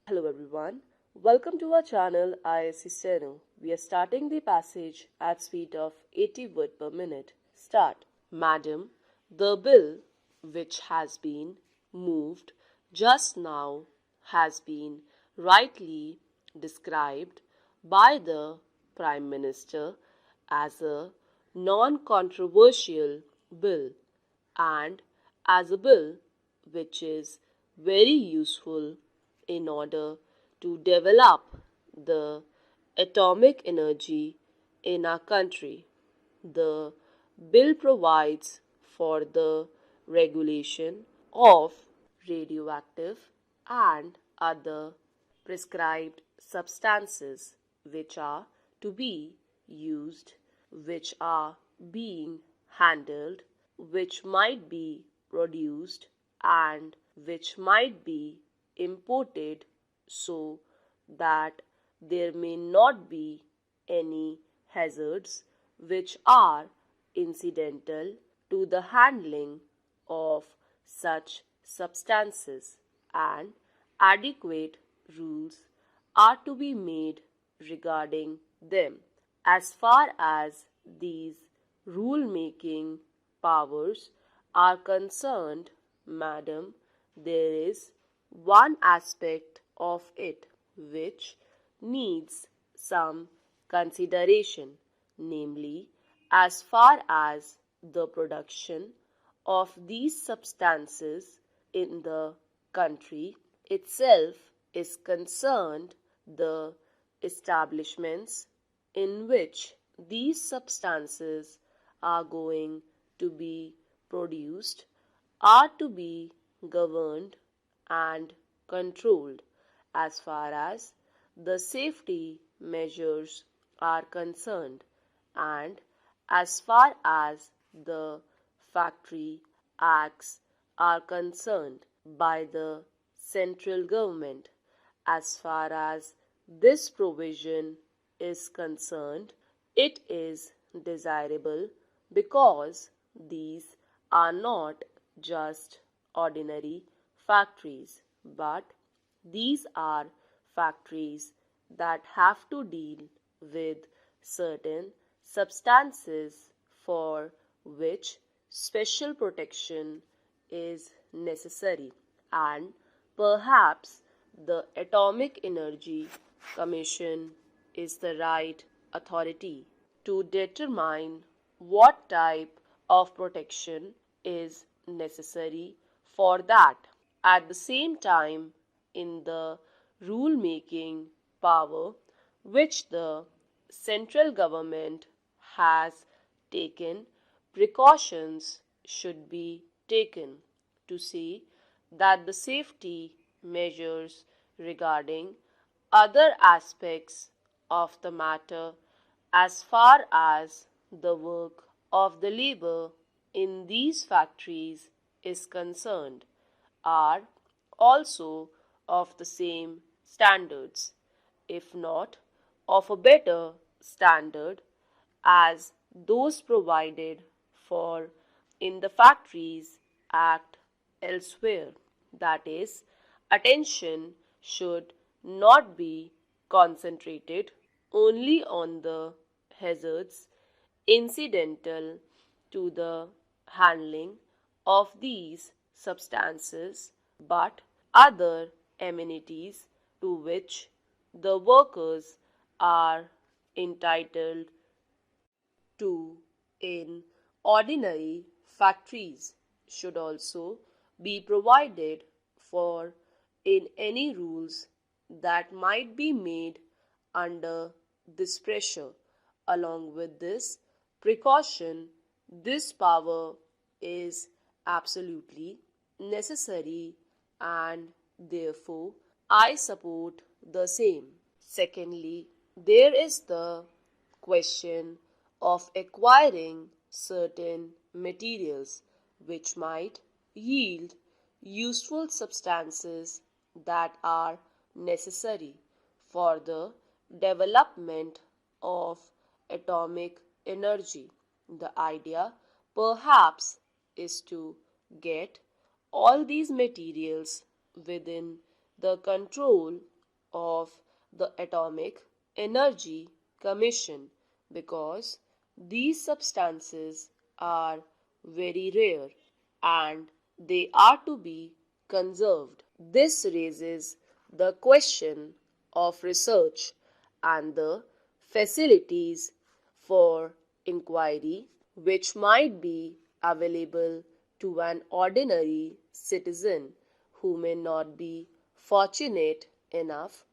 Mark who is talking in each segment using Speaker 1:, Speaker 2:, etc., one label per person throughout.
Speaker 1: Hello everyone, welcome to our channel Isc Steno. We are starting the passage at speed of 80 words per minute. Start. Madam, the bill which has been moved just now has been rightly described by the Prime Minister as a non-controversial bill and as a bill which is very useful in order to develop the atomic energy in our country. The bill provides for the regulation of radioactive and other prescribed substances which are to be used, which are being handled, which might be produced, and which might be imported so that there may not be any hazards which are incidental to the handling of such substances, and adequate rules are to be made regarding them. As far as these rule-making powers are concerned, madam, there is one aspect of it which needs some consideration, namely, as far as the production of these substances in the country itself is concerned, the establishments in which these substances are going to be produced are to be governed and controlled as far as the safety measures are concerned, and as far as the factory acts are concerned by the central government. As far as this provision is concerned, it is desirable because these are not just ordinary factories, but these are factories that have to deal with certain substances for which special protection is necessary, and perhaps the Atomic Energy Commission is the right authority to determine what type of protection is necessary for that. At the same time, in the rule-making power which the central government has taken, precautions should be taken to see that the safety measures regarding other aspects of the matter as far as the work of the labor in these factories is concerned are also of the same standards, if not of a better standard, as those provided for in the Factories Act elsewhere. That is, attention should not be concentrated only on the hazards incidental to the handling of these substances, but other amenities to which the workers are entitled to in ordinary factories should also be provided for in any rules that might be made under this pressure. Along with this precaution, this power is absolutely necessary, and therefore I support the same. Secondly, there is the question of acquiring certain materials which might yield useful substances that are necessary for the development of atomic energy. The idea perhaps is to get all these materials within the control of the Atomic Energy Commission because these substances are very rare and they are to be conserved. This raises the question of research and the facilities for inquiry which might be available to an ordinary citizen who may not be fortunate enough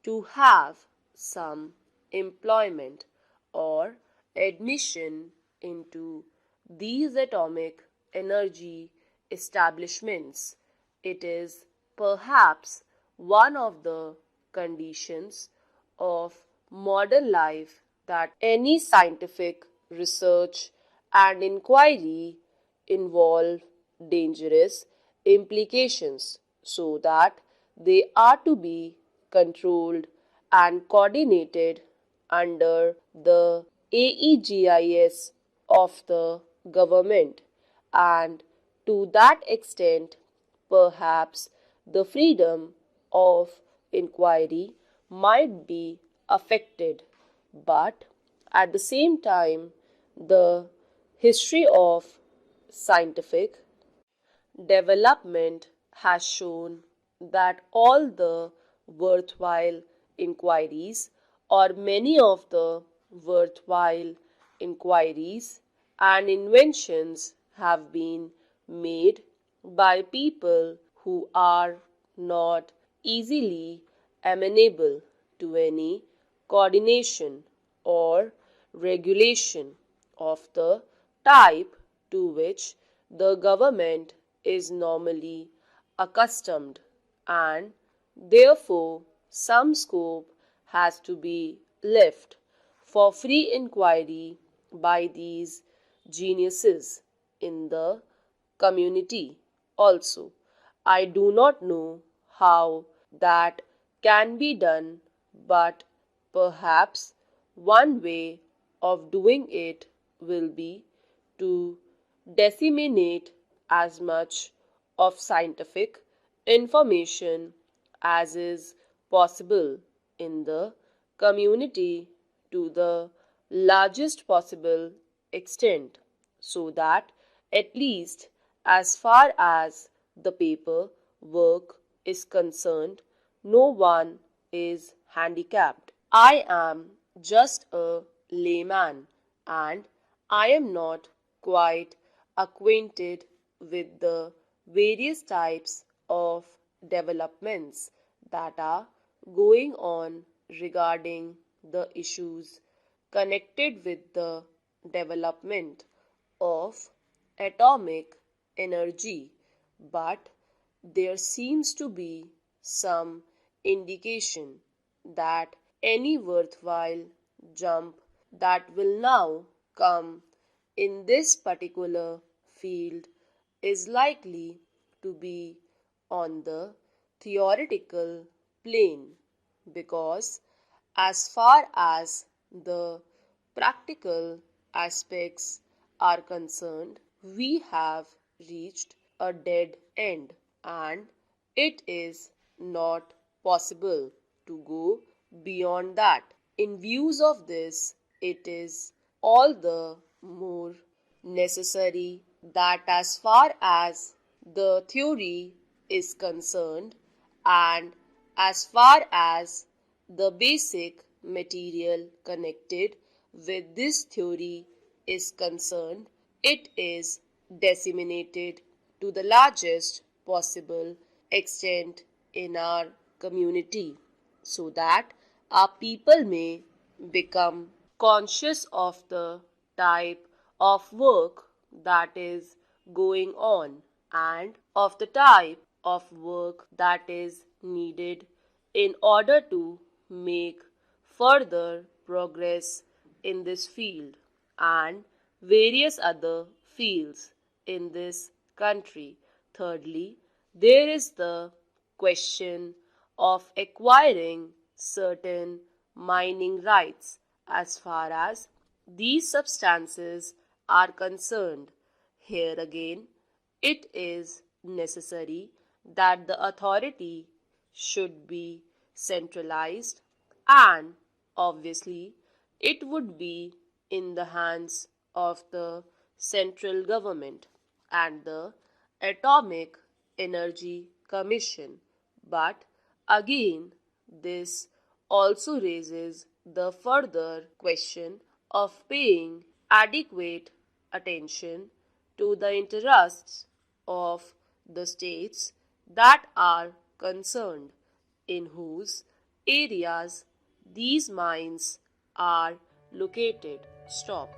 Speaker 1: to have some employment or admission into these atomic energy establishments. It is perhaps one of the conditions of modern life that any scientific research and inquiry involve dangerous implications so that they are to be controlled and coordinated under the AIIMS of the government, and to that extent perhaps the freedom of inquiry might be affected, but at the same time the history of scientific development has shown that all the worthwhile inquiries or many of the worthwhile inquiries and inventions have been made by people who are not easily amenable to any coordination or regulation of the type to which the government is normally accustomed, and therefore some scope has to be left for free inquiry by these geniuses in the community. Also, I do not know how that can be done, but perhaps one way of doing it will be to disseminate as much of scientific information as is possible in the community to the largest possible extent, so that at least as far as the paper work is concerned, no one is handicapped. I am just a layman and I am not quite acquainted with the various types of developments that are going on regarding the issues connected with the development of atomic energy, but there seems to be some indication that any worthwhile jump that will now come in this particular field is likely to be on the theoretical plane, because as far as the practical aspects are concerned, we have reached a dead end and it is not possible to go beyond that. In views of this, it is all the more necessary that as far as the theory is concerned and as far as the basic material connected with this theory is concerned, it is disseminated to the largest possible extent in our community so that our people may become conscious of the type of work that is going on and of the type of work that is needed in order to make further progress in this field and various other fields in this country. Thirdly, there is the question of acquiring certain mining rights as far as these substances are concerned. Here again, it is necessary that the authority should be centralized, and obviously it would be in the hands of the central government and the Atomic Energy Commission. But again, this also raises the further question of paying adequate attention to the interests of the states that are concerned, in whose areas these mines are located. Stop.